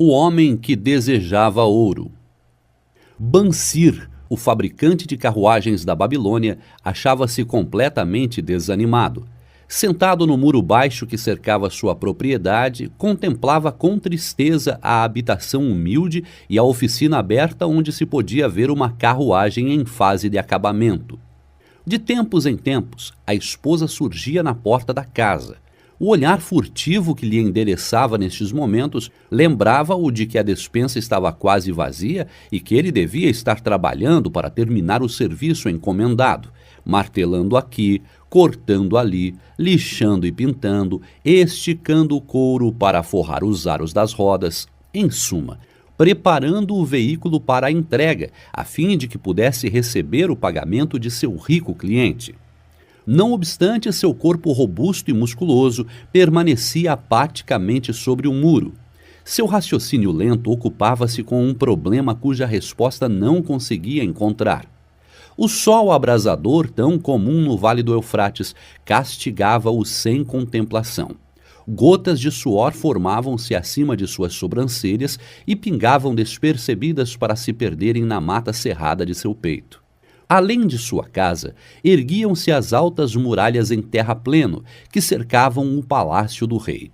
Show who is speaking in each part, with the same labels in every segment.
Speaker 1: O homem que desejava ouro. Bansir, o fabricante de carruagens da Babilônia, achava-se completamente desanimado. Sentado no muro baixo que cercava sua propriedade, contemplava com tristeza a habitação humilde e a oficina aberta onde se podia ver uma carruagem em fase de acabamento. De tempos em tempos, a esposa surgia na porta da casa. O olhar furtivo que lhe endereçava nestes momentos lembrava-o de que a despensa estava quase vazia e que ele devia estar trabalhando para terminar o serviço encomendado, martelando aqui, cortando ali, lixando e pintando, esticando o couro para forrar os aros das rodas, em suma, preparando o veículo para a entrega, a fim de que pudesse receber o pagamento de seu rico cliente. Não obstante, seu corpo robusto e musculoso permanecia apaticamente sobre o muro. Seu raciocínio lento ocupava-se com um problema cuja resposta não conseguia encontrar. O sol abrasador, tão comum no Vale do Eufrates, castigava-o sem contemplação. Gotas de suor formavam-se acima de suas sobrancelhas e pingavam despercebidas para se perderem na mata cerrada de seu peito. Além de sua casa, erguiam-se as altas muralhas em terrapleno que cercavam o palácio do rei.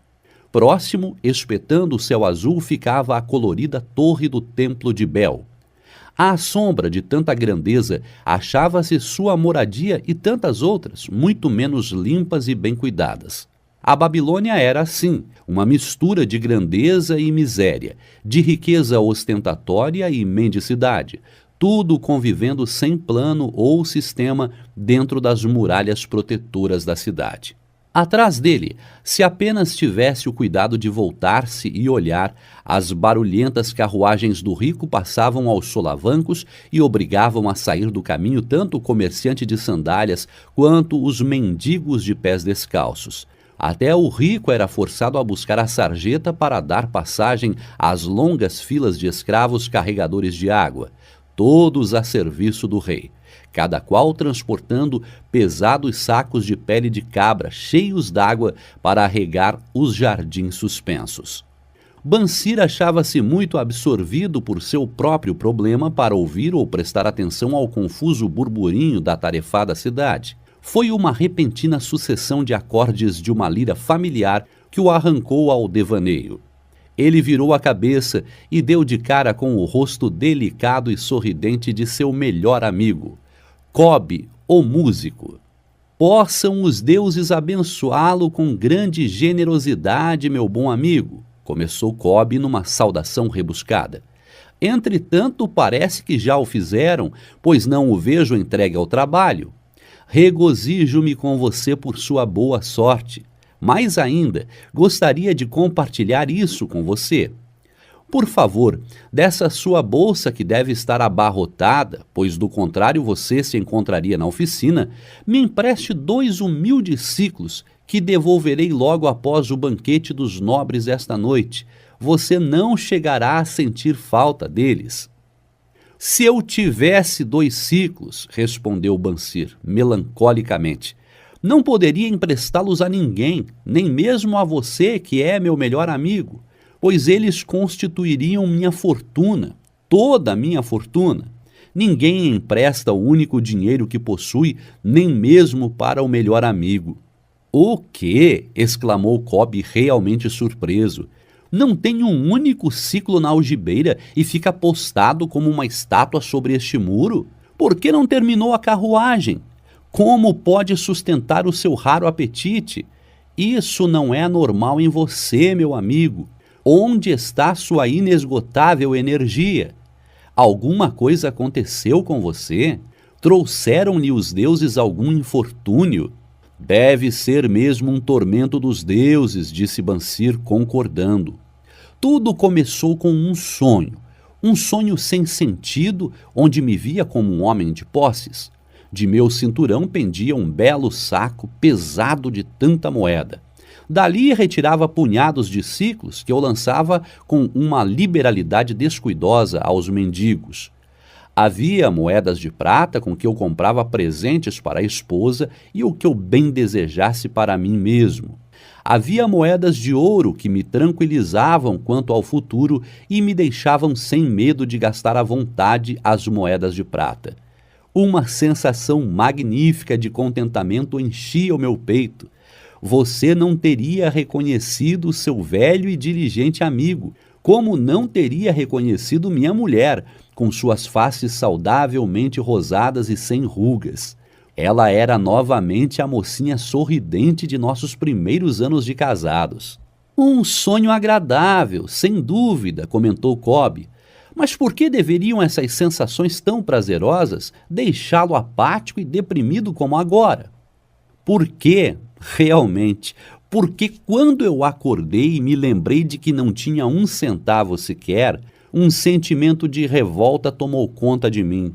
Speaker 1: Próximo, espetando o céu azul, ficava a colorida torre do templo de Bel. À sombra de tanta grandeza, achava-se sua moradia e tantas outras, muito menos limpas e bem cuidadas. A Babilônia era assim, uma mistura de grandeza e miséria, de riqueza ostentatória e mendicidade, tudo convivendo sem plano ou sistema dentro das muralhas protetoras da cidade. Atrás dele, se apenas tivesse o cuidado de voltar-se e olhar, as barulhentas carruagens do rico passavam aos solavancos e obrigavam a sair do caminho tanto o comerciante de sandálias quanto os mendigos de pés descalços. Até o rico era forçado a buscar a sarjeta para dar passagem às longas filas de escravos carregadores de água, todos a serviço do rei, cada qual transportando pesados sacos de pele de cabra cheios d'água para regar os jardins suspensos. Bansir achava-se muito absorvido por seu próprio problema para ouvir ou prestar atenção ao confuso burburinho da atarefada cidade. Foi uma repentina sucessão de acordes de uma lira familiar que o arrancou ao devaneio. Ele virou a cabeça e deu de cara com o rosto delicado e sorridente de seu melhor amigo, Cobb, o músico. Possam os deuses abençoá-lo com grande generosidade, meu bom amigo, começou Cobb numa saudação rebuscada. Entretanto, parece que já o fizeram, pois não o vejo entregue ao trabalho. Regozijo-me com você por sua boa sorte. Mais ainda, gostaria de compartilhar isso com você. Por favor, dessa sua bolsa que deve estar abarrotada, pois do contrário você se encontraria na oficina, me empreste 2 humildes siclos, que devolverei logo após o banquete dos nobres esta noite. Você não chegará a sentir falta deles. Se eu tivesse 2 siclos, respondeu Bansir, melancolicamente, não poderia emprestá-los a ninguém, nem mesmo a você, que é meu melhor amigo, pois eles constituiriam minha fortuna, toda a minha fortuna. Ninguém empresta o único dinheiro que possui, nem mesmo para o melhor amigo. O quê? Exclamou Cobb, realmente surpreso. Não tem um único ciclo na algibeira e fica postado como uma estátua sobre este muro? Por que não terminou a carruagem? Como pode sustentar o seu raro apetite? Isso não é normal em você, meu amigo. Onde está sua inesgotável energia? Alguma coisa aconteceu com você? Trouxeram-lhe os deuses algum infortúnio? Deve ser mesmo um tormento dos deuses, disse Bansir, concordando. Tudo começou com um sonho sem sentido, onde me via como um homem de posses. De meu cinturão pendia um belo saco pesado de tanta moeda. Dali retirava punhados de siclos que eu lançava com uma liberalidade descuidosa aos mendigos. Havia moedas de prata com que eu comprava presentes para a esposa e o que eu bem desejasse para mim mesmo. Havia moedas de ouro que me tranquilizavam quanto ao futuro e me deixavam sem medo de gastar à vontade as moedas de prata. Uma sensação magnífica de contentamento enchia o meu peito. Você não teria reconhecido seu velho e diligente amigo, como não teria reconhecido minha mulher, com suas faces saudavelmente rosadas e sem rugas. Ela era novamente a mocinha sorridente de nossos primeiros anos de casados. Um sonho agradável, sem dúvida, comentou Cobb. Mas por que deveriam essas sensações tão prazerosas deixá-lo apático e deprimido como agora? Por quê? Realmente, porque quando eu acordei e me lembrei de que não tinha um centavo sequer, um sentimento de revolta tomou conta de mim.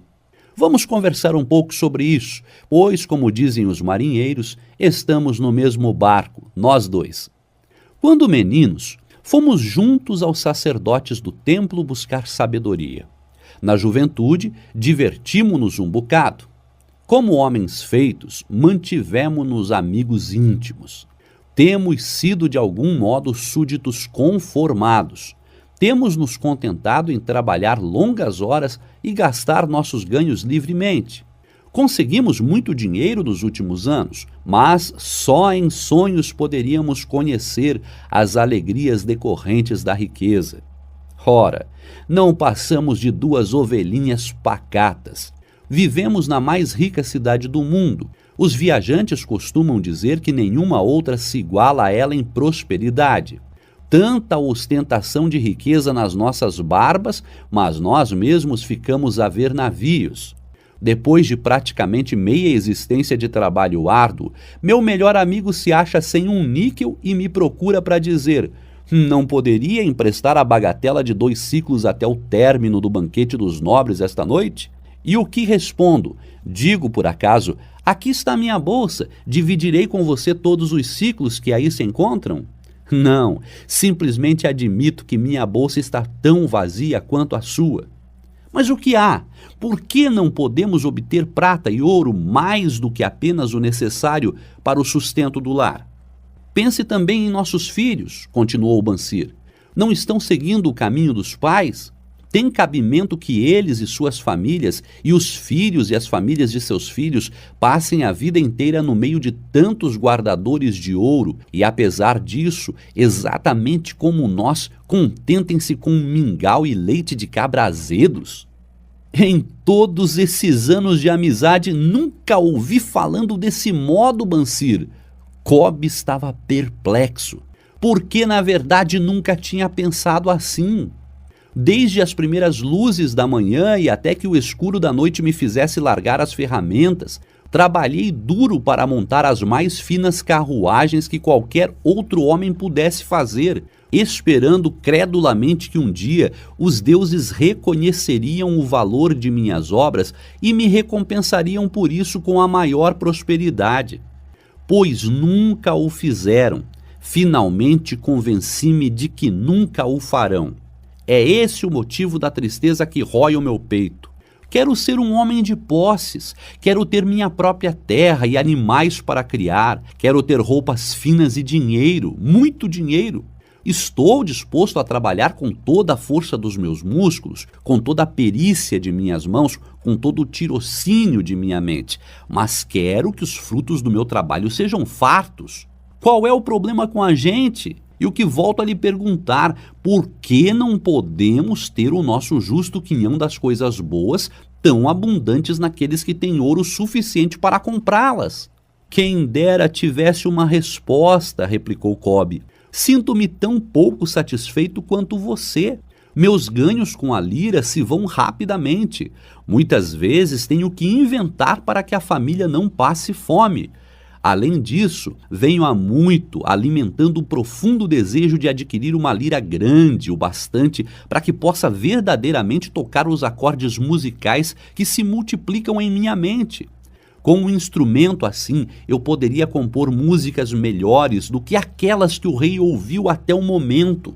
Speaker 1: Vamos conversar um pouco sobre isso, pois, como dizem os marinheiros, estamos no mesmo barco, nós dois. Quando meninos, fomos juntos aos sacerdotes do templo buscar sabedoria. Na juventude, divertimos-nos um bocado. Como homens feitos, mantivemo-nos amigos íntimos. Temos sido de algum modo súditos conformados. Temos nos contentado em trabalhar longas horas e gastar nossos ganhos livremente. Conseguimos muito dinheiro nos últimos anos, mas só em sonhos poderíamos conhecer as alegrias decorrentes da riqueza. Ora, não passamos de duas ovelhinhas pacatas. Vivemos na mais rica cidade do mundo. Os viajantes costumam dizer que nenhuma outra se iguala a ela em prosperidade. Tanta ostentação de riqueza nas nossas barbas, mas nós mesmos ficamos a ver navios. Depois de praticamente meia existência de trabalho árduo, meu melhor amigo se acha sem um níquel e me procura para dizer: não poderia emprestar a bagatela de 2 ciclos até o término do banquete dos nobres esta noite? E o que respondo? Digo, por acaso, aqui está minha bolsa, dividirei com você todos os ciclos que aí se encontram? Não, simplesmente admito que minha bolsa está tão vazia quanto a sua. Mas o que há? Por que não podemos obter prata e ouro mais do que apenas o necessário para o sustento do lar? Pense também em nossos filhos, continuou Bansir. Não estão seguindo o caminho dos pais? Tem cabimento que eles e suas famílias, e os filhos e as famílias de seus filhos, passem a vida inteira no meio de tantos guardadores de ouro e, apesar disso, exatamente como nós, contentem-se com mingau e leite de cabra azedos? Em todos esses anos de amizade, nunca ouvi falando desse modo, Bansir. Cobb estava perplexo, porque na verdade nunca tinha pensado assim. Desde as primeiras luzes da manhã e até que o escuro da noite me fizesse largar as ferramentas, trabalhei duro para montar as mais finas carruagens que qualquer outro homem pudesse fazer, esperando credulamente que um dia os deuses reconheceriam o valor de minhas obras e me recompensariam por isso com a maior prosperidade. Pois nunca o fizeram. Finalmente convenci-me de que nunca o farão. É esse o motivo da tristeza que rói o meu peito. Quero ser um homem de posses, quero ter minha própria terra e animais para criar, quero ter roupas finas e dinheiro, muito dinheiro. Estou disposto a trabalhar com toda a força dos meus músculos, com toda a perícia de minhas mãos, com todo o tirocínio de minha mente, mas quero que os frutos do meu trabalho sejam fartos. Qual é o problema com a gente? E o que volto a lhe perguntar, por que não podemos ter o nosso justo quinhão das coisas boas tão abundantes naqueles que têm ouro suficiente para comprá-las? Quem dera tivesse uma resposta, replicou Cobb. Sinto-me tão pouco satisfeito quanto você. Meus ganhos com a lira se vão rapidamente. Muitas vezes tenho que inventar para que a família não passe fome. Além disso, venho há muito alimentando um profundo desejo de adquirir uma lira grande o bastante para que possa verdadeiramente tocar os acordes musicais que se multiplicam em minha mente. Com um instrumento assim, eu poderia compor músicas melhores do que aquelas que o rei ouviu até o momento.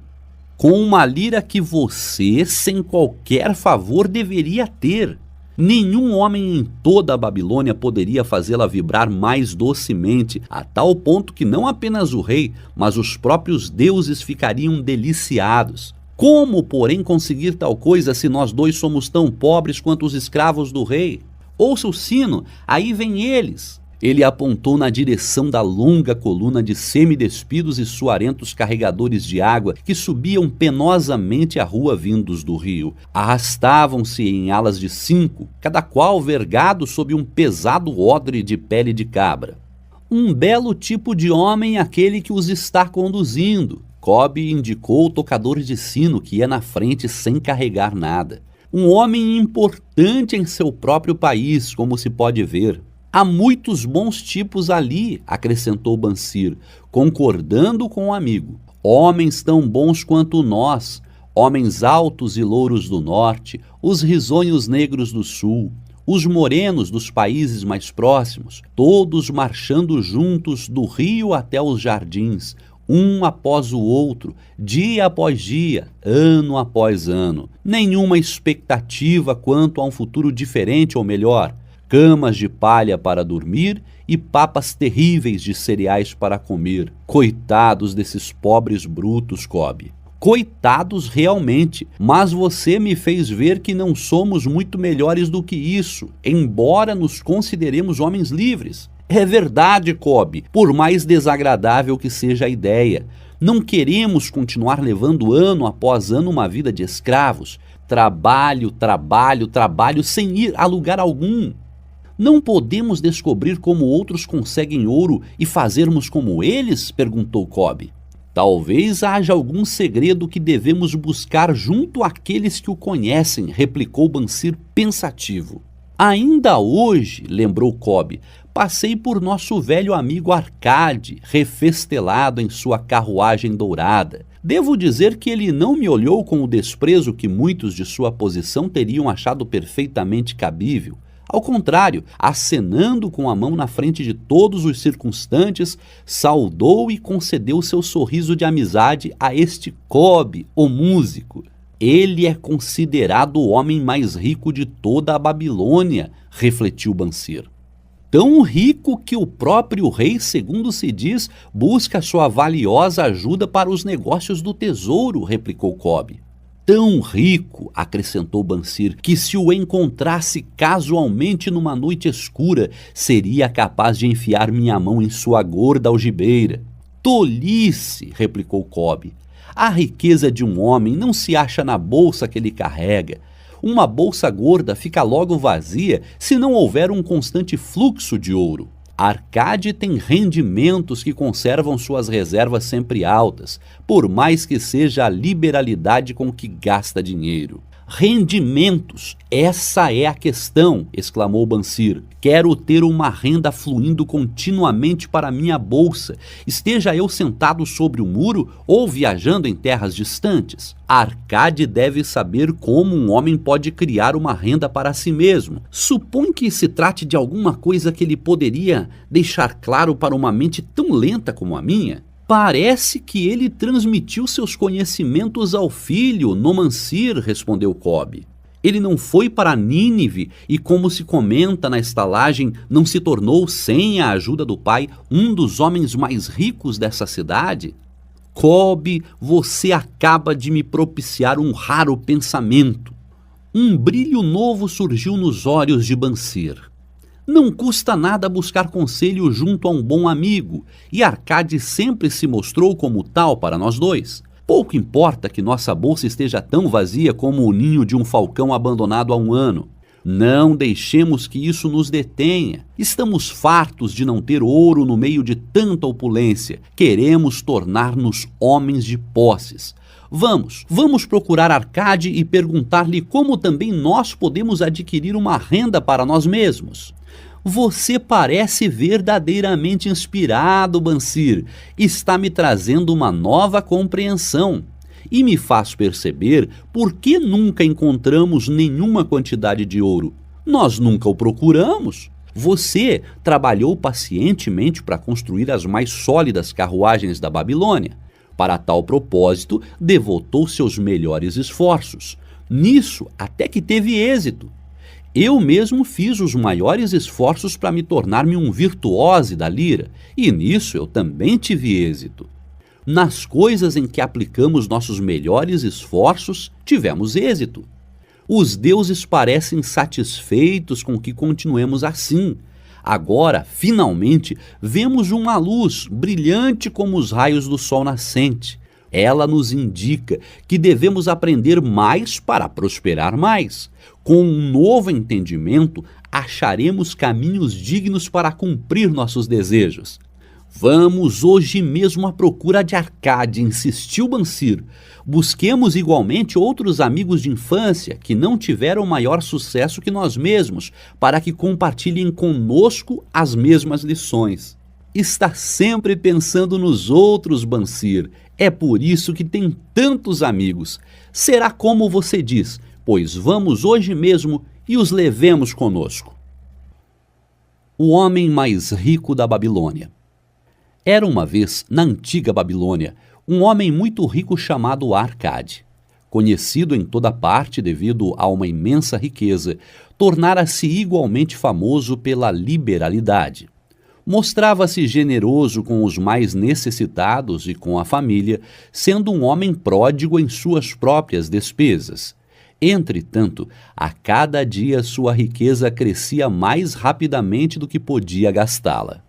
Speaker 1: Com uma lira que você, sem qualquer favor, deveria ter. Nenhum homem em toda a Babilônia poderia fazê-la vibrar mais docemente, a tal ponto que não apenas o rei, mas os próprios deuses ficariam deliciados. Como, porém, conseguir tal coisa se nós dois somos tão pobres quanto os escravos do rei? Ouça o sino, aí vêm eles. Ele apontou na direção da longa coluna de semidespidos e suarentos carregadores de água que subiam penosamente a rua vindos do rio. Arrastavam-se em alas de 5, cada qual vergado sob um pesado odre de pele de cabra. Um belo tipo de homem aquele que os está conduzindo. Cobb indicou o tocador de sino que ia na frente sem carregar nada. Um homem importante em seu próprio país, como se pode ver. Há muitos bons tipos ali, acrescentou Bansir, concordando com o amigo. Homens tão bons quanto nós, homens altos e louros do norte, os risonhos negros do sul, os morenos dos países mais próximos, todos marchando juntos do rio até os jardins, um após o outro, dia após dia, ano após ano. Nenhuma expectativa quanto a um futuro diferente ou melhor. Camas de palha para dormir e papas terríveis de cereais para comer. Coitados desses pobres brutos, Cobb. Coitados realmente, mas você me fez ver que não somos muito melhores do que isso, embora nos consideremos homens livres. É verdade, Cobb, por mais desagradável que seja a ideia. Não queremos continuar levando ano após ano uma vida de escravos. Trabalho, trabalho, trabalho, sem ir a lugar algum. Não podemos descobrir como outros conseguem ouro e fazermos como eles? Perguntou Cobb. Talvez haja algum segredo que devemos buscar junto àqueles que o conhecem, replicou Bansir pensativo. Ainda hoje, lembrou Cobb, passei por nosso velho amigo Arcade, refestelado em sua carruagem dourada. Devo dizer que ele não me olhou com o desprezo que muitos de sua posição teriam achado perfeitamente cabível. Ao contrário, acenando com a mão na frente de todos os circunstantes, saudou e concedeu seu sorriso de amizade a este Cobb, o músico. Ele é considerado o homem mais rico de toda a Babilônia, refletiu Bansir. Tão rico que o próprio rei, segundo se diz, busca sua valiosa ajuda para os negócios do tesouro, replicou Cobb. Tão rico, acrescentou Bansir, que se o encontrasse casualmente numa noite escura, seria capaz de enfiar minha mão em sua gorda algibeira. Tolice, replicou Cobb. A riqueza de um homem não se acha na bolsa que ele carrega. Uma bolsa gorda fica logo vazia se não houver um constante fluxo de ouro. Arcade tem rendimentos que conservam suas reservas sempre altas, por mais que seja a liberalidade com que gasta dinheiro. Rendimentos, essa é a questão, exclamou Bansir. Quero ter uma renda fluindo continuamente para minha bolsa, esteja eu sentado sobre o muro ou viajando em terras distantes. Arcade deve saber como um homem pode criar uma renda para si mesmo. Supõe que se trate de alguma coisa que ele poderia deixar claro para uma mente tão lenta como a minha. Parece que ele transmitiu seus conhecimentos ao filho, Nomansir, respondeu Cobb. Ele não foi para Nínive e, como se comenta na estalagem, não se tornou, sem a ajuda do pai, um dos homens mais ricos dessa cidade? Cobb, você acaba de me propiciar um raro pensamento. Um brilho novo surgiu nos olhos de Bansir. Não custa nada buscar conselho junto a um bom amigo, e Arcade sempre se mostrou como tal para nós dois. Pouco importa que nossa bolsa esteja tão vazia como o ninho de um falcão abandonado há um ano. Não deixemos que isso nos detenha. Estamos fartos de não ter ouro no meio de tanta opulência. Queremos tornar-nos homens de posses. Vamos procurar Arcade e perguntar-lhe como também nós podemos adquirir uma renda para nós mesmos. Você parece verdadeiramente inspirado, Bansir. Está me trazendo uma nova compreensão e me faz perceber por que nunca encontramos nenhuma quantidade de ouro. Nós nunca o procuramos. Você trabalhou pacientemente para construir as mais sólidas carruagens da Babilônia. Para tal propósito, devotou seus melhores esforços. Nisso, até que teve êxito. Eu mesmo fiz os maiores esforços para me tornar-me um virtuose da lira, e nisso eu também tive êxito. Nas coisas em que aplicamos nossos melhores esforços, tivemos êxito. Os deuses parecem satisfeitos com que continuemos assim. Agora, finalmente, vemos uma luz brilhante como os raios do sol nascente. Ela nos indica que devemos aprender mais para prosperar mais. Com um novo entendimento, acharemos caminhos dignos para cumprir nossos desejos. Vamos hoje mesmo à procura de Arcade, insistiu Bansir. Busquemos igualmente outros amigos de infância que não tiveram maior sucesso que nós mesmos, para que compartilhem conosco as mesmas lições. Está sempre pensando nos outros, Bansir. É por isso que tem tantos amigos. Será como você diz, pois vamos hoje mesmo e os levemos conosco. O homem mais rico da Babilônia. Era uma vez, na antiga Babilônia, um homem muito rico chamado Arcade. Conhecido em toda parte devido a uma imensa riqueza, tornara-se igualmente famoso pela liberalidade. Mostrava-se generoso com os mais necessitados e com a família, sendo um homem pródigo em suas próprias despesas. Entretanto, a cada dia sua riqueza crescia mais rapidamente do que podia gastá-la.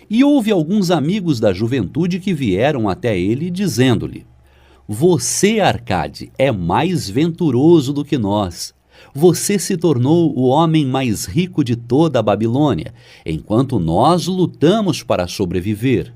Speaker 1: E houve alguns amigos da juventude que vieram até ele dizendo-lhe: "Você, Arcade, é mais venturoso do que nós. Você se tornou o homem mais rico de toda a Babilônia, enquanto nós lutamos para sobreviver.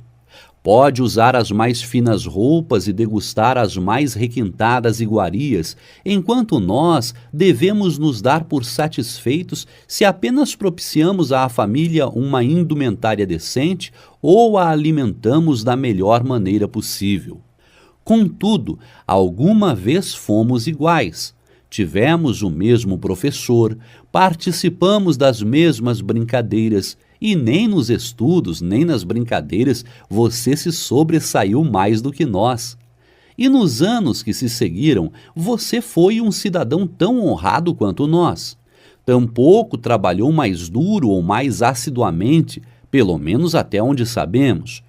Speaker 1: Pode usar as mais finas roupas e degustar as mais requintadas iguarias, enquanto nós devemos nos dar por satisfeitos se apenas propiciamos à família uma indumentária decente ou a alimentamos da melhor maneira possível. Contudo, alguma vez fomos iguais. Tivemos o mesmo professor, participamos das mesmas brincadeiras, e nem nos estudos, nem nas brincadeiras, você se sobressaiu mais do que nós. E nos anos que se seguiram, você foi um cidadão tão honrado quanto nós. Tampouco trabalhou mais duro ou mais assiduamente, pelo menos até onde sabemos.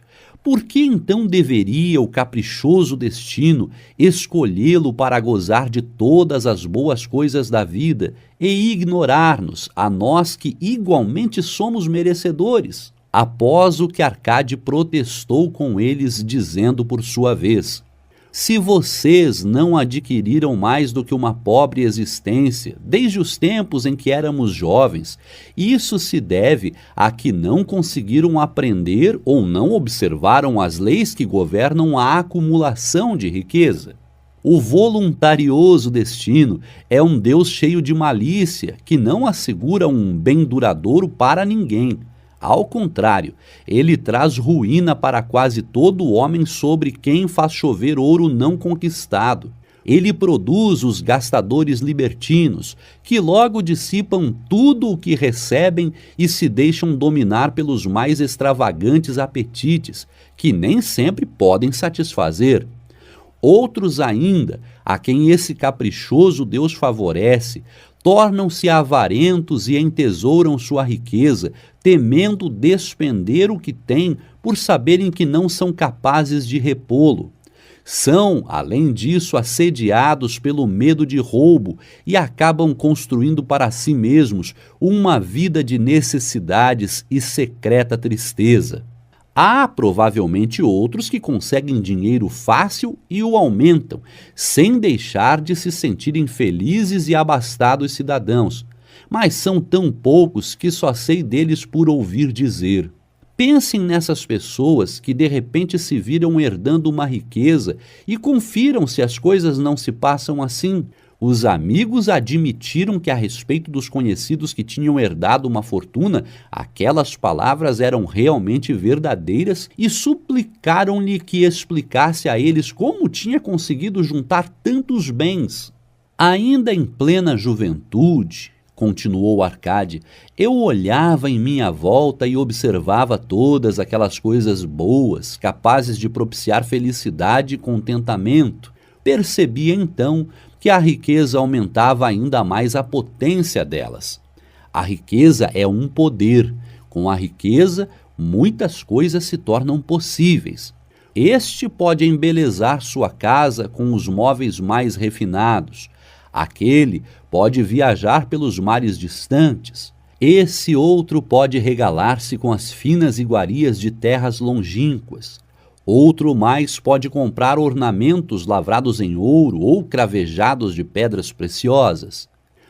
Speaker 1: Por que então deveria o caprichoso destino escolhê-lo para gozar de todas as boas coisas da vida e ignorar-nos, a nós que igualmente somos merecedores?" Após o que Arcade protestou com eles, dizendo por sua vez: "Se vocês não adquiriram mais do que uma pobre existência desde os tempos em que éramos jovens, isso se deve a que não conseguiram aprender ou não observaram as leis que governam a acumulação de riqueza. O voluntarioso destino é um Deus cheio de malícia que não assegura um bem duradouro para ninguém. Ao contrário, ele traz ruína para quase todo homem sobre quem faz chover ouro não conquistado. Ele produz os gastadores libertinos, que logo dissipam tudo o que recebem e se deixam dominar pelos mais extravagantes apetites, que nem sempre podem satisfazer. Outros ainda, a quem esse caprichoso Deus favorece, tornam-se avarentos e entesouram sua riqueza, temendo despender o que têm por saberem que não são capazes de repô-lo. São, além disso, assediados pelo medo de roubo e acabam construindo para si mesmos uma vida de necessidades e secreta tristeza. Há provavelmente outros que conseguem dinheiro fácil e o aumentam, sem deixar de se sentirem felizes e abastados cidadãos, mas são tão poucos que só sei deles por ouvir dizer. Pensem nessas pessoas que de repente se viram herdando uma riqueza e confiram se as coisas não se passam assim. Os amigos admitiram que a respeito dos conhecidos que tinham herdado uma fortuna, aquelas palavras eram realmente verdadeiras e suplicaram-lhe que explicasse a eles como tinha conseguido juntar tantos bens. Ainda em plena juventude, continuou Arcade, eu olhava em minha volta e observava todas aquelas coisas boas, capazes de propiciar felicidade e contentamento. Percebia então que a riqueza aumentava ainda mais a potência delas. A riqueza é um poder. Com a riqueza, muitas coisas se tornam possíveis. Este pode embelezar sua casa com os móveis mais refinados. Aquele pode viajar pelos mares distantes. Esse outro pode regalar-se com as finas iguarias de terras longínquas. Outro mais pode comprar ornamentos lavrados em ouro ou cravejados de pedras preciosas.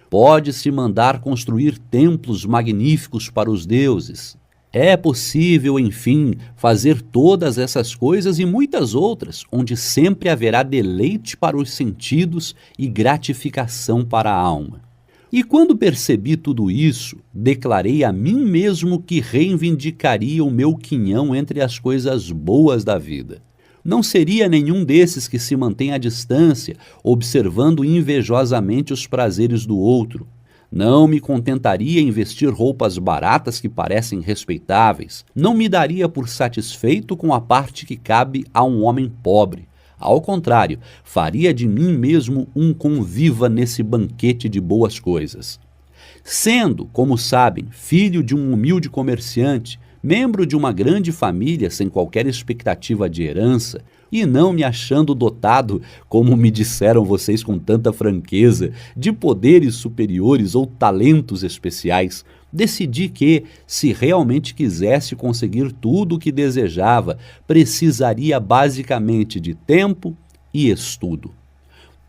Speaker 1: Pode-se mandar construir templos magníficos para os deuses. É possível, enfim, fazer todas essas coisas e muitas outras, onde sempre haverá deleite para os sentidos e gratificação para a alma. E quando percebi tudo isso, declarei a mim mesmo que reivindicaria o meu quinhão entre as coisas boas da vida. Não seria nenhum desses que se mantém à distância, observando invejosamente os prazeres do outro. Não me contentaria em vestir roupas baratas que parecem respeitáveis. Não me daria por satisfeito com a parte que cabe a um homem pobre. Ao contrário, faria de mim mesmo um conviva nesse banquete de boas coisas. Sendo, como sabem, filho de um humilde comerciante, membro de uma grande família sem qualquer expectativa de herança, e não me achando dotado, como me disseram vocês com tanta franqueza, de poderes superiores ou talentos especiais, decidi que, se realmente quisesse conseguir tudo o que desejava, precisaria basicamente de tempo e estudo.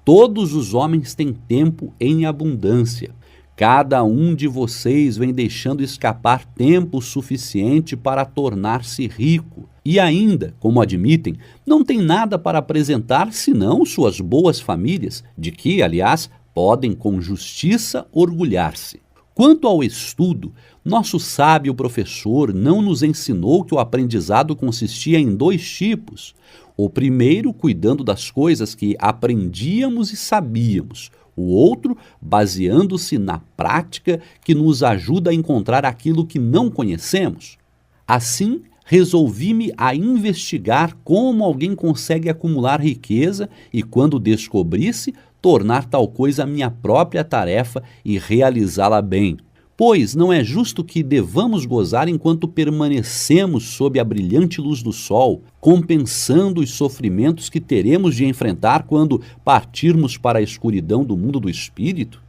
Speaker 1: Todos os homens têm tempo em abundância. Cada um de vocês vem deixando escapar tempo suficiente para tornar-se rico. E ainda, como admitem, não tem nada para apresentar senão suas boas famílias, de que, aliás, podem com justiça orgulhar-se. Quanto ao estudo, nosso sábio professor não nos ensinou que o aprendizado consistia em 2 tipos. O primeiro, cuidando das coisas que aprendíamos e sabíamos. O outro, baseando-se na prática que nos ajuda a encontrar aquilo que não conhecemos. Assim, resolvi-me a investigar como alguém consegue acumular riqueza e, quando descobrisse, tornar tal coisa minha própria tarefa e realizá-la bem. Pois não é justo que devamos gozar enquanto permanecemos sob a brilhante luz do sol, compensando os sofrimentos que teremos de enfrentar quando partirmos para a escuridão do mundo do espírito?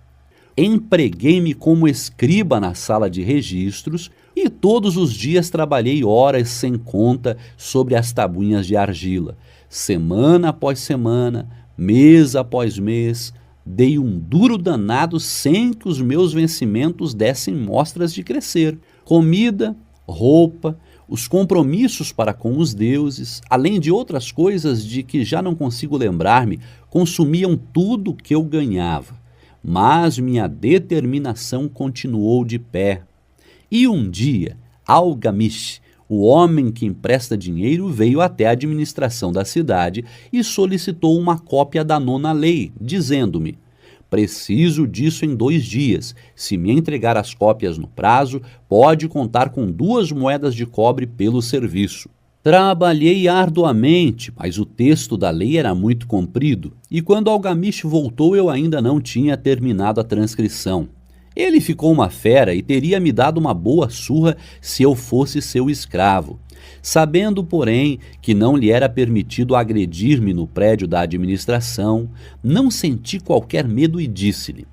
Speaker 1: Empreguei-me como escriba na sala de registros e todos os dias trabalhei horas sem conta sobre as tabuinhas de argila. Semana após semana, mês após mês, dei um duro danado sem que os meus vencimentos dessem mostras de crescer. Comida, roupa, os compromissos para com os deuses, além de outras coisas de que já não consigo lembrar-me, consumiam tudo o que eu ganhava. Mas minha determinação continuou de pé. E um dia, Algamish, o homem que empresta dinheiro, veio até a administração da cidade e solicitou uma cópia da 9ª lei, dizendo-me: preciso disso em 2 dias. Se me entregar as cópias no prazo, pode contar com 2 moedas de cobre pelo serviço. Trabalhei arduamente, mas o texto da lei era muito comprido, e quando Algamish voltou eu ainda não tinha terminado a transcrição. Ele ficou uma fera e teria me dado uma boa surra se eu fosse seu escravo. Sabendo, porém, que não lhe era permitido agredir-me no prédio da administração, não senti qualquer medo e disse-lhe: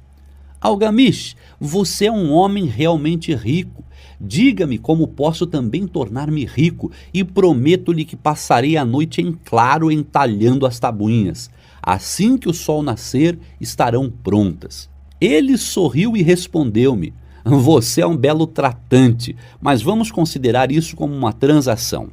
Speaker 1: Algamish, você é um homem realmente rico. Diga-me como posso também tornar-me rico e prometo-lhe que passarei a noite em claro entalhando as tabuinhas. Assim que o sol nascer, estarão prontas. Ele sorriu e respondeu-me: você é um belo tratante, mas vamos considerar isso como uma transação.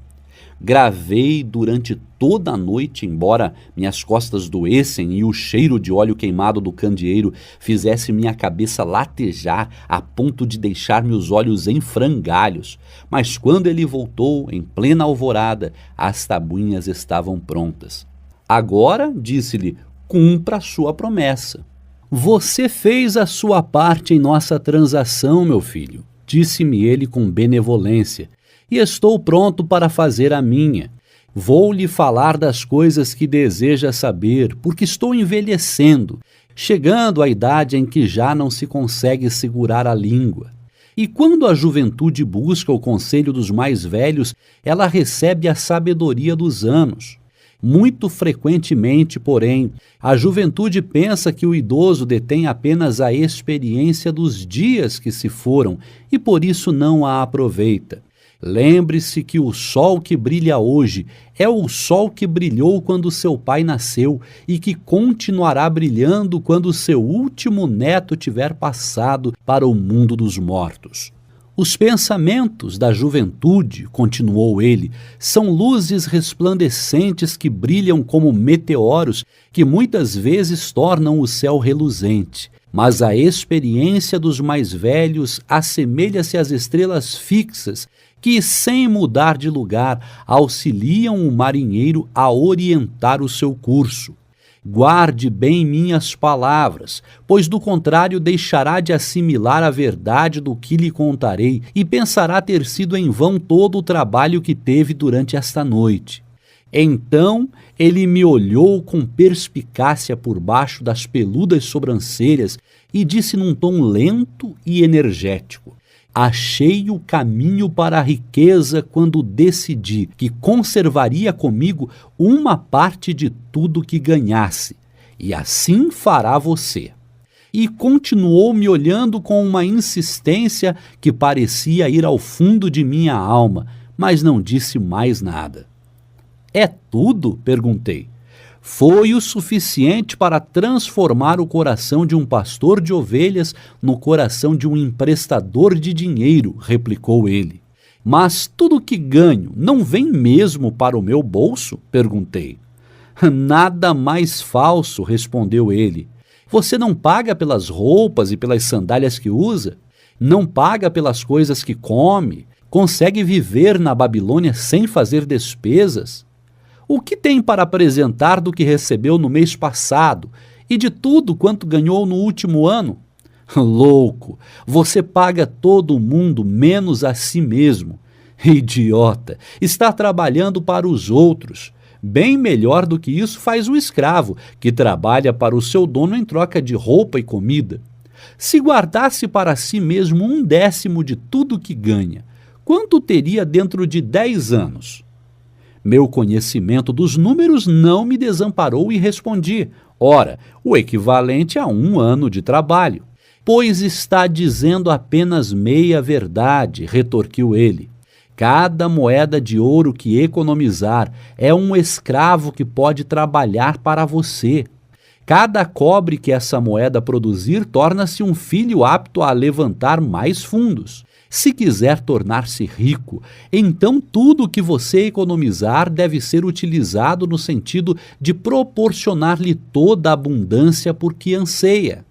Speaker 1: Gravei durante toda a noite, embora minhas costas doessem e o cheiro de óleo queimado do candeeiro fizesse minha cabeça latejar a ponto de deixar-me os olhos em frangalhos. Mas quando ele voltou, em plena alvorada, as tabuinhas estavam prontas. Agora, disse-lhe, cumpra a sua promessa. Você fez a sua parte em nossa transação, meu filho, disse-me ele com benevolência, e estou pronto para fazer a minha. Vou lhe falar das coisas que deseja saber, porque estou envelhecendo, chegando à idade em que já não se consegue segurar a língua. E quando a juventude busca o conselho dos mais velhos, ela recebe a sabedoria dos anos. Muito frequentemente, porém, a juventude pensa que o idoso detém apenas a experiência dos dias que se foram e por isso não a aproveita. Lembre-se que o sol que brilha hoje é o sol que brilhou quando seu pai nasceu e que continuará brilhando quando seu último neto tiver passado para o mundo dos mortos. Os pensamentos da juventude, continuou ele, são luzes resplandecentes que brilham como meteoros que muitas vezes tornam o céu reluzente. Mas a experiência dos mais velhos assemelha-se às estrelas fixas que, sem mudar de lugar, auxiliam o marinheiro a orientar o seu curso. Guarde bem minhas palavras, pois do contrário deixará de assimilar a verdade do que lhe contarei e pensará ter sido em vão todo o trabalho que teve durante esta noite. Então ele me olhou com perspicácia por baixo das peludas sobrancelhas e disse num tom lento e energético: achei o caminho para a riqueza quando decidi que conservaria comigo uma parte de tudo que ganhasse, e assim fará você. E continuou me olhando com uma insistência que parecia ir ao fundo de minha alma, mas não disse mais nada. É tudo? Perguntei. Foi o suficiente para transformar o coração de um pastor de ovelhas no coração de um emprestador de dinheiro, replicou ele. Mas tudo que ganho não vem mesmo para o meu bolso? Perguntei. Nada mais falso, respondeu ele. Você não paga pelas roupas e pelas sandálias que usa? Não paga pelas coisas que come? Consegue viver na Babilônia sem fazer despesas? O que tem para apresentar do que recebeu no mês passado e de tudo quanto ganhou no último ano? Louco, você paga todo mundo menos a si mesmo. Idiota, está trabalhando para os outros. Bem melhor do que isso faz o escravo, que trabalha para o seu dono em troca de roupa e comida. Se guardasse para si mesmo 1/10 de tudo que ganha, quanto teria dentro de 10 anos? Meu conhecimento dos números não me desamparou e respondi: ora, o equivalente a 1 ano de trabalho. Pois está dizendo apenas meia verdade, retorquiu ele. Cada moeda de ouro que economizar é um escravo que pode trabalhar para você. Cada cobre que essa moeda produzir torna-se um filho apto a levantar mais fundos. Se quiser tornar-se rico, então tudo o que você economizar deve ser utilizado no sentido de proporcionar-lhe toda a abundância por que anseia.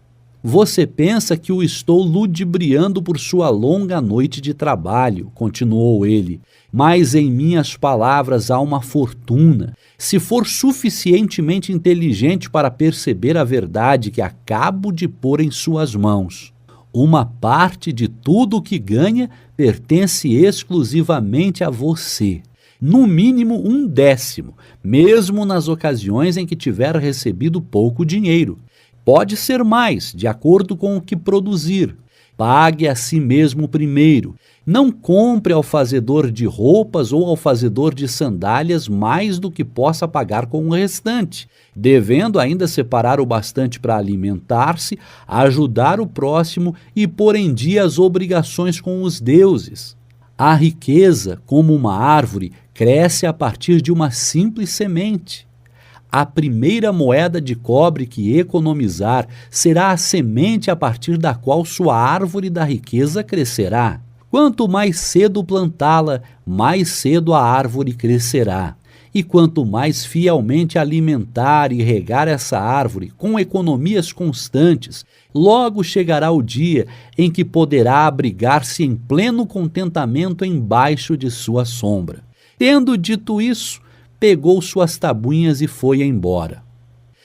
Speaker 1: Você pensa que o estou ludibriando por sua longa noite de trabalho, continuou ele, mas em minhas palavras há uma fortuna. Se for suficientemente inteligente para perceber a verdade que acabo de pôr em suas mãos. Uma parte de tudo o que ganha pertence exclusivamente a você. No mínimo 1/10, mesmo nas ocasiões em que tiver recebido pouco dinheiro. Pode ser mais, de acordo com o que produzir. Pague a si mesmo primeiro. Não compre ao fazedor de roupas ou ao fazedor de sandálias mais do que possa pagar com o restante, devendo ainda separar o bastante para alimentar-se, ajudar o próximo e pôr em dia as obrigações com os deuses. A riqueza, como uma árvore, cresce a partir de uma simples semente. A primeira moeda de cobre que economizar será a semente a partir da qual sua árvore da riqueza crescerá. Quanto mais cedo plantá-la, mais cedo a árvore crescerá. E quanto mais fielmente alimentar e regar essa árvore com economias constantes, logo chegará o dia em que poderá abrigar-se em pleno contentamento embaixo de sua sombra. Tendo dito isso, pegou suas tabuinhas e foi embora.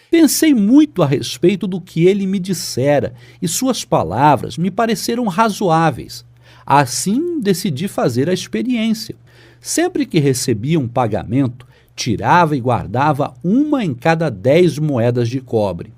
Speaker 1: Pensei muito a respeito do que ele me dissera e suas palavras me pareceram razoáveis. Assim, decidi fazer a experiência. Sempre que recebia um pagamento, tirava e guardava 1 em cada 10 moedas de cobre.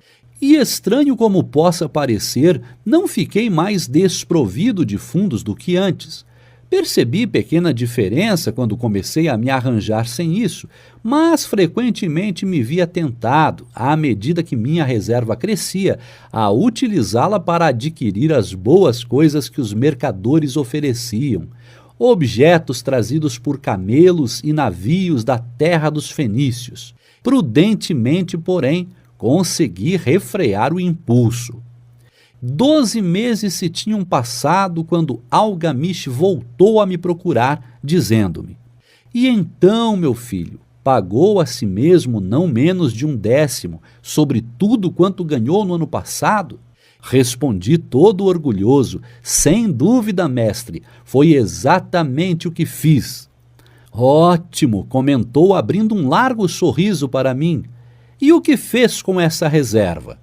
Speaker 1: E estranho como possa parecer, não fiquei mais desprovido de fundos do que antes. Percebi pequena diferença quando comecei a me arranjar sem isso, mas frequentemente me via tentado, à medida que minha reserva crescia, a utilizá-la para adquirir as boas coisas que os mercadores ofereciam. Objetos trazidos por camelos e navios da terra dos fenícios. Prudentemente, porém, consegui refrear o impulso. 12 meses se tinham passado quando Algamish voltou a me procurar, dizendo-me: "E então, meu filho, pagou a si mesmo não menos de 1/10 sobre tudo quanto ganhou no ano passado?" Respondi todo orgulhoso: "Sem dúvida, mestre, foi exatamente o que fiz." "Ótimo", comentou abrindo um largo sorriso para mim. "E o que fez com essa reserva?"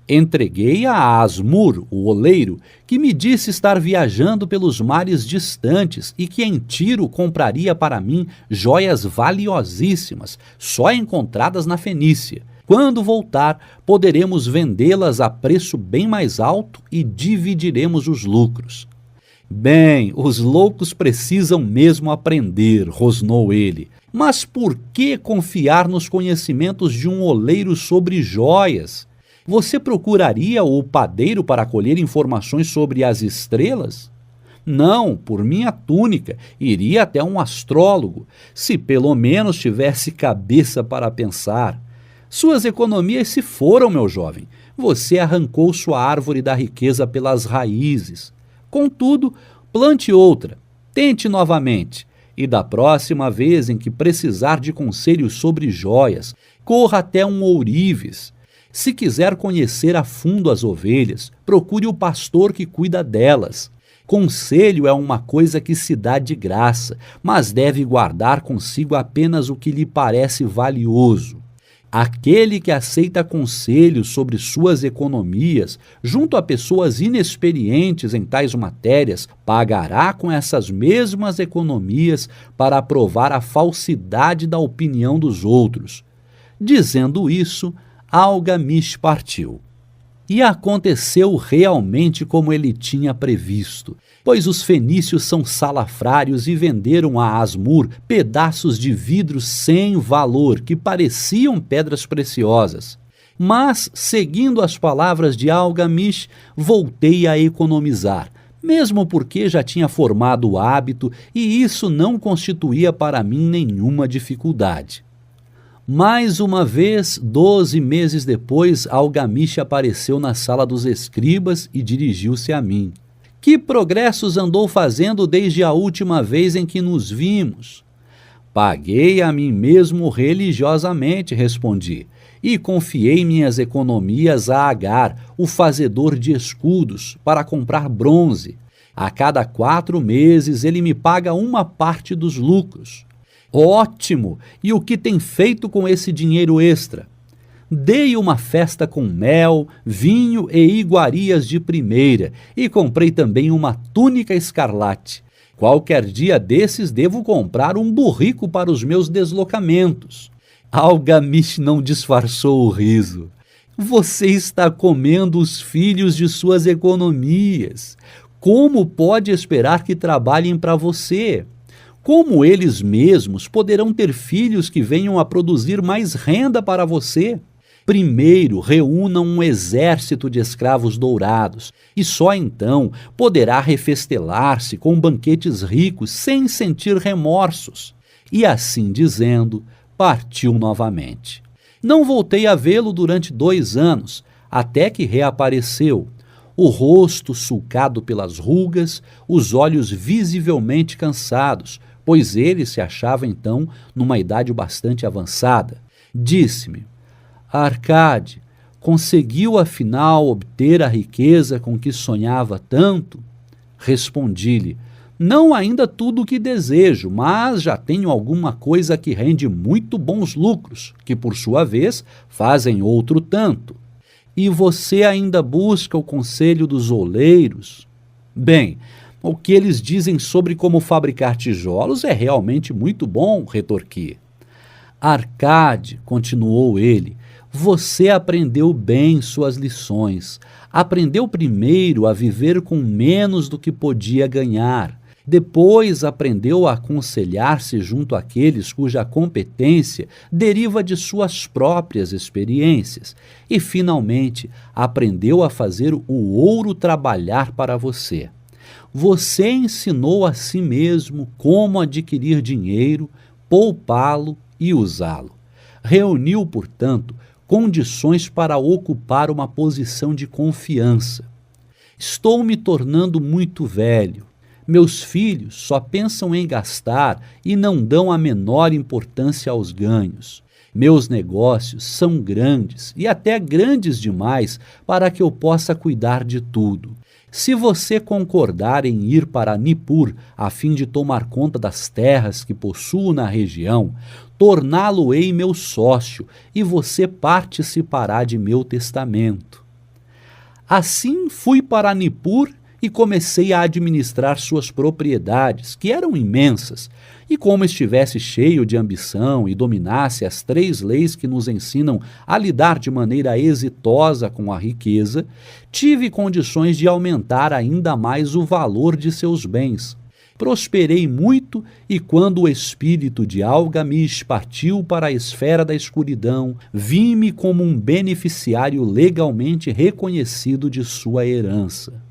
Speaker 1: Entreguei-a a Asmur, o oleiro, que me disse estar viajando pelos mares distantes e que em Tiro compraria para mim joias valiosíssimas, só encontradas na Fenícia. Quando voltar, poderemos vendê-las a preço bem mais alto e dividiremos os lucros. "Bem, os loucos precisam mesmo aprender", rosnou ele. "Mas por que confiar nos conhecimentos de um oleiro sobre joias? Você procuraria o padeiro para colher informações sobre as estrelas?" "Não, por minha túnica, iria até um astrólogo, se pelo menos tivesse cabeça para pensar." "Suas economias se foram, meu jovem. Você arrancou sua árvore da riqueza pelas raízes. Contudo, plante outra, tente novamente, e da próxima vez em que precisar de conselhos sobre joias, corra até um ourives. Se quiser conhecer a fundo as ovelhas, procure o pastor que cuida delas. Conselho é uma coisa que se dá de graça, mas deve guardar consigo apenas o que lhe parece valioso. Aquele que aceita conselhos sobre suas economias junto a pessoas inexperientes em tais matérias pagará com essas mesmas economias para provar a falsidade da opinião dos outros." Dizendo isso, Algamish partiu. E aconteceu realmente como ele tinha previsto, pois os fenícios são salafrários e venderam a Asmur pedaços de vidro sem valor que pareciam pedras preciosas. Mas, seguindo as palavras de Algamish, voltei a economizar, mesmo porque já tinha formado o hábito e isso não constituía para mim nenhuma dificuldade. Mais uma vez, 12 meses depois, Algamish apareceu na sala dos escribas e dirigiu-se a mim. "Que progressos andou fazendo desde a última vez em que nos vimos?" "Paguei a mim mesmo religiosamente", respondi, "e confiei minhas economias a Agar, o fazedor de escudos, para comprar bronze. A cada 4 meses ele me paga uma parte dos lucros." "Ótimo! E o que tem feito com esse dinheiro extra?" "Dei uma festa com mel, vinho e iguarias de primeira, e comprei também uma túnica escarlate. Qualquer dia desses devo comprar um burrico para os meus deslocamentos." Algamish não disfarçou o riso. "Você está comendo os filhos de suas economias. Como pode esperar que trabalhem para você? Como eles mesmos poderão ter filhos que venham a produzir mais renda para você? Primeiro, reúna um exército de escravos dourados, e só então poderá refestelar-se com banquetes ricos sem sentir remorsos." E assim dizendo, partiu novamente. Não voltei a vê-lo durante 2 anos, até que reapareceu. O rosto sulcado pelas rugas, os olhos visivelmente cansados, pois ele se achava então numa idade bastante avançada. Disse-me: "Arcade, conseguiu afinal obter a riqueza com que sonhava tanto?" Respondi-lhe: "Não ainda tudo o que desejo, mas já tenho alguma coisa que rende muito bons lucros, que por sua vez fazem outro tanto." "E você ainda busca o conselho dos oleiros?" "Bem, o que eles dizem sobre como fabricar tijolos é realmente muito bom", retorqui. "Arcade", continuou ele, Você aprendeu bem suas lições. Aprendeu primeiro a viver com menos do que podia ganhar. Depois aprendeu a aconselhar-se junto àqueles cuja competência deriva de suas próprias experiências. E, finalmente, aprendeu a fazer o ouro trabalhar para você. Você ensinou a si mesmo como adquirir dinheiro, poupá-lo e usá-lo. Reuniu, portanto, condições para ocupar uma posição de confiança. Estou me tornando muito velho. Meus filhos só pensam em gastar e não dão a menor importância aos ganhos. Meus negócios são grandes e até grandes demais para que eu possa cuidar de tudo. Se você concordar em ir para Nippur a fim de tomar conta das terras que possuo na região, torná-lo-ei meu sócio e você participará de meu testamento. Assim fui para Nippur e comecei a administrar suas propriedades, que eram imensas, e como estivesse cheio de ambição e dominasse as 3 leis que nos ensinam a lidar de maneira exitosa com a riqueza, tive condições de aumentar ainda mais o valor de seus bens. Prosperei muito e quando o espírito de Algamish partiu para a esfera da escuridão, vi-me como um beneficiário legalmente reconhecido de sua herança.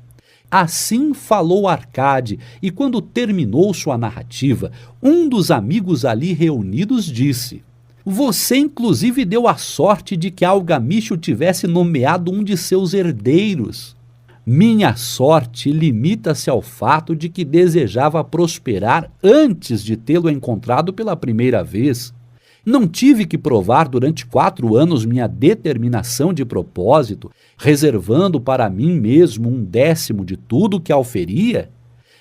Speaker 1: Assim falou Arcade, e quando terminou sua narrativa, um dos amigos ali reunidos disse: Você inclusive deu a sorte de que Algamish o tivesse nomeado um de seus herdeiros. Minha sorte limita-se ao fato de que desejava prosperar antes de tê-lo encontrado pela primeira vez. Não tive que provar durante 4 anos minha determinação de propósito, reservando para mim mesmo 1/10 de tudo que auferia?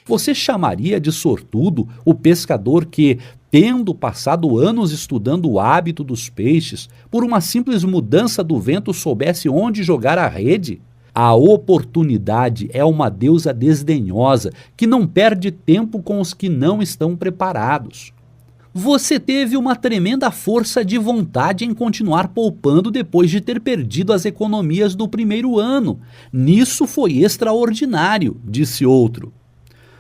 Speaker 1: Você chamaria de sortudo o pescador que, tendo passado anos estudando o hábito dos peixes, por uma simples mudança do vento soubesse onde jogar a rede? A oportunidade é uma deusa desdenhosa que não perde tempo com os que não estão preparados. Você teve uma tremenda força de vontade em continuar poupando depois de ter perdido as economias do primeiro ano. Nisso foi extraordinário, disse outro.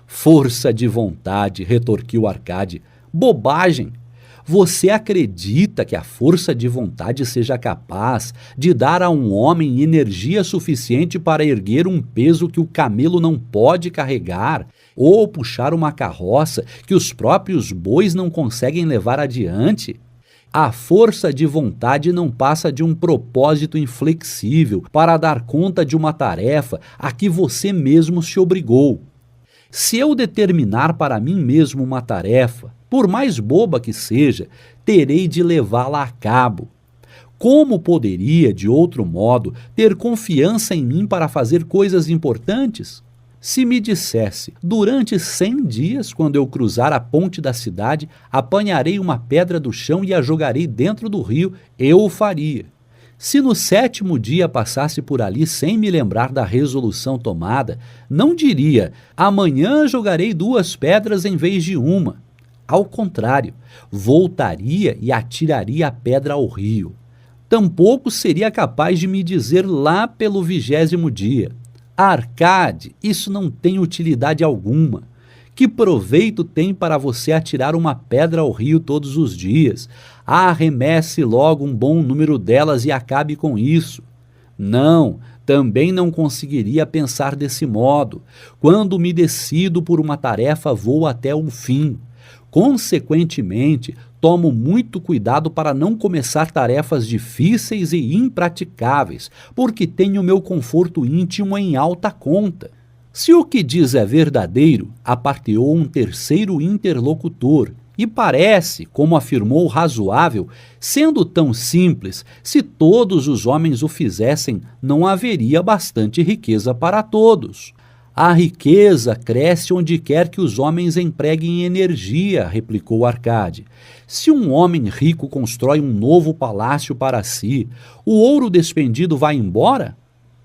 Speaker 1: Força de vontade, retorquiu Arcade. Bobagem! Você acredita que a força de vontade seja capaz de dar a um homem energia suficiente para erguer um peso que o camelo não pode carregar, ou puxar uma carroça que os próprios bois não conseguem levar adiante? A força de vontade não passa de um propósito inflexível para dar conta de uma tarefa a que você mesmo se obrigou. Se eu determinar para mim mesmo uma tarefa, por mais boba que seja, terei de levá-la a cabo. Como poderia, de outro modo, ter confiança em mim para fazer coisas importantes? Se me dissesse, durante 100 dias, quando eu cruzar a ponte da cidade, apanharei uma pedra do chão e a jogarei dentro do rio, eu o faria. Se no 7º dia passasse por ali sem me lembrar da resolução tomada, não diria, amanhã jogarei 2 pedras em vez de uma. Ao contrário, voltaria e atiraria a pedra ao rio. Tampouco seria capaz de me dizer lá pelo 20º dia, Arcade, isso não tem utilidade alguma. Que proveito tem para você atirar uma pedra ao rio todos os dias? Arremesse logo um bom número delas e acabe com isso. Não, também não conseguiria pensar desse modo. Quando me decido por uma tarefa, vou até o fim. Consequentemente, tomo muito cuidado para não começar tarefas difíceis e impraticáveis, porque tenho meu conforto íntimo em alta conta. Se o que diz é verdadeiro, aparteou um terceiro interlocutor, e parece, como afirmou razoável, sendo tão simples, se todos os homens o fizessem, não haveria bastante riqueza para todos. A riqueza cresce onde quer que os homens empreguem energia, replicou Arcade. Se um homem rico constrói um novo palácio para si, o ouro despendido vai embora?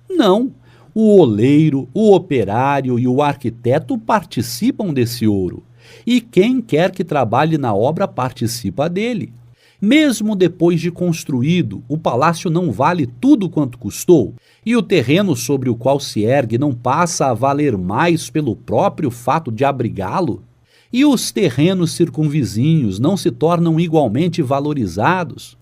Speaker 1: Não. O oleiro, o operário e o arquiteto participam desse ouro. E quem quer que trabalhe na obra participa dele. Mesmo depois de construído, o palácio não vale tudo quanto custou, e o terreno sobre o qual se ergue não passa a valer mais pelo próprio fato de abrigá-lo? E os terrenos circunvizinhos não se tornam igualmente valorizados?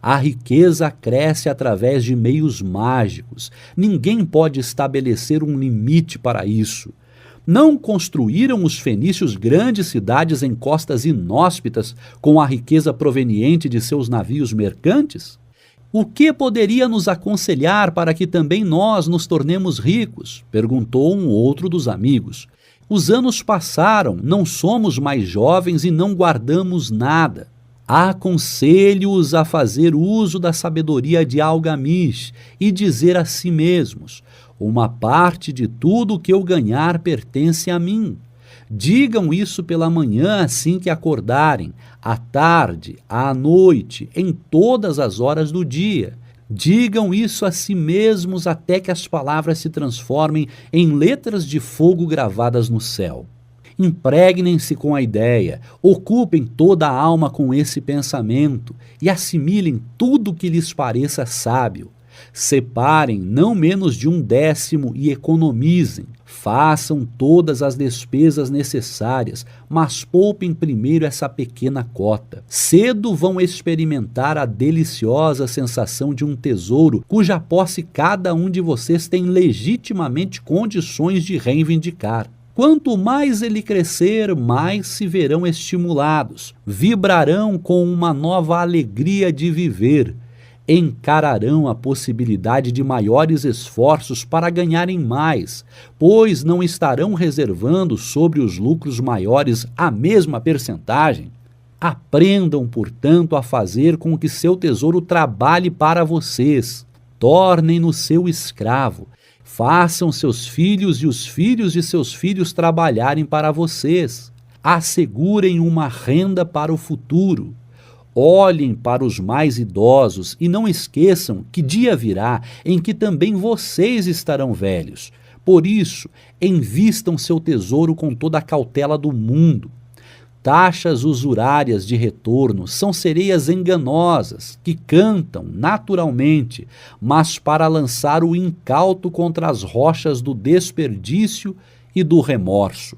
Speaker 1: A riqueza cresce através de meios mágicos. Ninguém pode estabelecer um limite para isso. Não construíram os fenícios grandes cidades em costas inóspitas com a riqueza proveniente de seus navios mercantes? O que poderia nos aconselhar para que também nós nos tornemos ricos? Perguntou um outro dos amigos. Os anos passaram, não somos mais jovens e não guardamos nada. Aconselho-os a fazer uso da sabedoria de Algamish e dizer a si mesmos: uma parte de tudo o que eu ganhar pertence a mim. Digam isso pela manhã assim que acordarem, à tarde, à noite, em todas as horas do dia. Digam isso a si mesmos até que as palavras se transformem em letras de fogo gravadas no céu. Impregnem-se com a ideia, ocupem toda a alma com esse pensamento e assimilem tudo o que lhes pareça sábio. Separem não menos de 1/10 e economizem. Façam todas as despesas necessárias, mas poupem primeiro essa pequena cota. Cedo vão experimentar a deliciosa sensação de um tesouro cuja posse cada um de vocês tem legitimamente condições de reivindicar. Quanto mais ele crescer, mais se verão estimulados, vibrarão com uma nova alegria de viver, encararão a possibilidade de maiores esforços para ganharem mais, pois não estarão reservando sobre os lucros maiores a mesma percentagem. Aprendam, portanto, a fazer com que seu tesouro trabalhe para vocês. Tornem-no seu escravo. Façam seus filhos e os filhos de seus filhos trabalharem para vocês. Assegurem uma renda para o futuro. Olhem para os mais idosos e não esqueçam que dia virá em que também vocês estarão velhos. Por isso, invistam seu tesouro com toda a cautela do mundo. Taxas usurárias de retorno são sereias enganosas que cantam naturalmente, mas para lançar o incauto contra as rochas do desperdício e do remorso.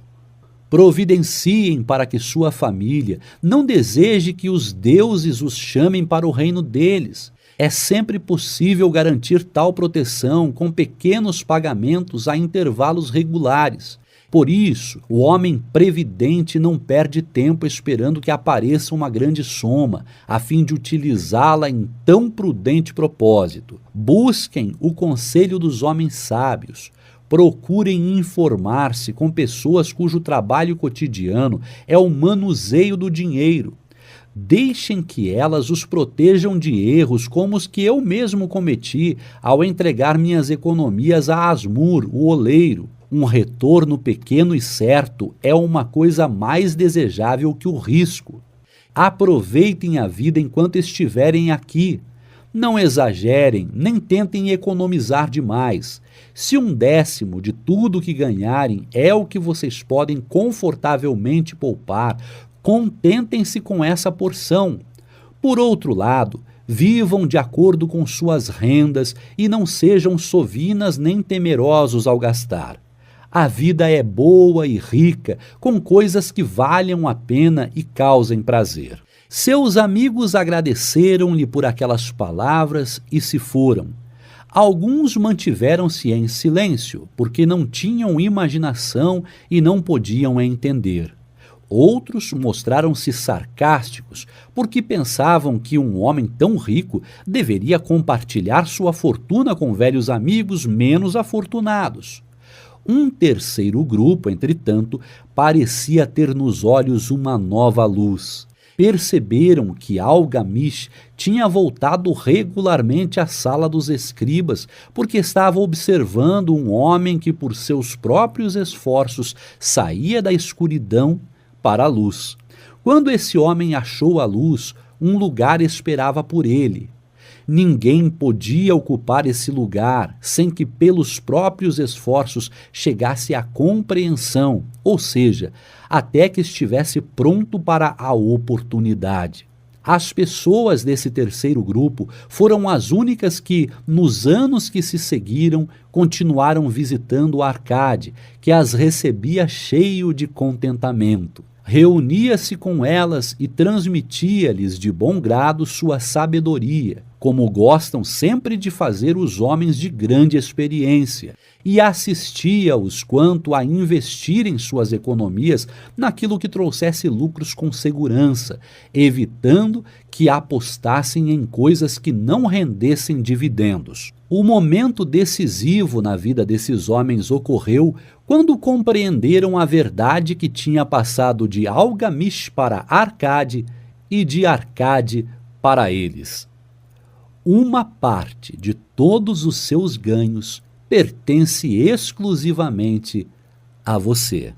Speaker 1: Providenciem para que sua família não deseje que os deuses os chamem para o reino deles. É sempre possível garantir tal proteção com pequenos pagamentos a intervalos regulares. Por isso, o homem previdente não perde tempo esperando que apareça uma grande soma, a fim de utilizá-la em tão prudente propósito. Busquem o conselho dos homens sábios. Procurem informar-se com pessoas cujo trabalho cotidiano é o manuseio do dinheiro. Deixem que elas os protejam de erros como os que eu mesmo cometi ao entregar minhas economias a Asmur, o oleiro. Um retorno pequeno e certo é uma coisa mais desejável que o risco. Aproveitem a vida enquanto estiverem aqui. Não exagerem, nem tentem economizar demais. Se 1/10 de tudo que ganharem é o que vocês podem confortavelmente poupar, contentem-se com essa porção. Por outro lado, vivam de acordo com suas rendas e não sejam sovinas nem temerosos ao gastar. A vida é boa e rica, com coisas que valham a pena e causem prazer. Seus amigos agradeceram-lhe por aquelas palavras e se foram. Alguns mantiveram-se em silêncio, porque não tinham imaginação e não podiam entender. Outros mostraram-se sarcásticos, porque pensavam que um homem tão rico deveria compartilhar sua fortuna com velhos amigos menos afortunados. Um terceiro grupo, entretanto, parecia ter nos olhos uma nova luz. Perceberam que Algamish tinha voltado regularmente à sala dos escribas, porque estava observando um homem que, por seus próprios esforços, saía da escuridão para a luz. Quando esse homem achou a luz, um lugar esperava por ele. Ninguém podia ocupar esse lugar sem que pelos próprios esforços chegasse à compreensão, ou seja, até que estivesse pronto para a oportunidade. As pessoas desse terceiro grupo foram as únicas que, nos anos que se seguiram, continuaram visitando Arcade, que as recebia cheio de contentamento. Reunia-se com elas e transmitia-lhes de bom grado sua sabedoria, como gostam sempre de fazer os homens de grande experiência, e assistia-os quanto a investirem suas economias naquilo que trouxesse lucros com segurança, evitando que apostassem em coisas que não rendessem dividendos. O momento decisivo na vida desses homens ocorreu quando compreenderam a verdade que tinha passado de Algamish para Arcade e de Arcade para eles. Uma parte de todos os seus ganhos pertence exclusivamente a você.